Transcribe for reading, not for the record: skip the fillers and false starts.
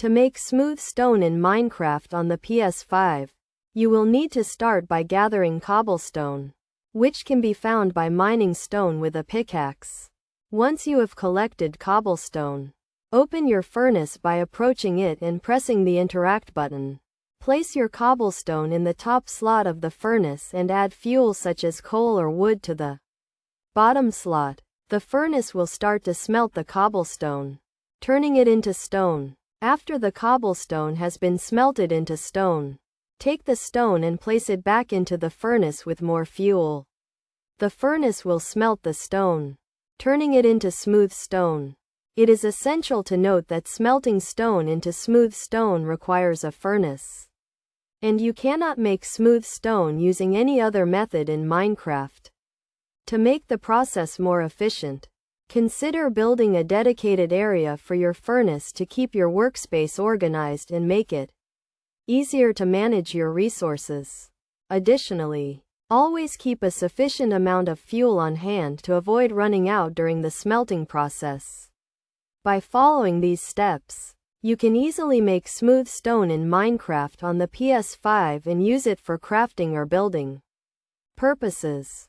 To make smooth stone in Minecraft on the PS5, you will need to start by gathering cobblestone, which can be found by mining stone with a pickaxe. Once you have collected cobblestone, open your furnace by approaching it and pressing the interact button. Place your cobblestone in the top slot of the furnace and add fuel such as coal or wood to the bottom slot. The furnace will start to smelt the cobblestone, turning it into stone. After the cobblestone has been smelted into stone, take the stone and place it back into the furnace with more fuel. The furnace will smelt the stone, turning it into smooth stone. It is essential to note that smelting stone into smooth stone requires a furnace, and you cannot make smooth stone using any other method in Minecraft. To make the process more efficient, consider building a dedicated area for your furnace to keep your workspace organized and make it easier to manage your resources. Additionally, always keep a sufficient amount of fuel on hand to avoid running out during the smelting process. By following these steps, you can easily make smooth stone in Minecraft on the PS5 and use it for crafting or building purposes.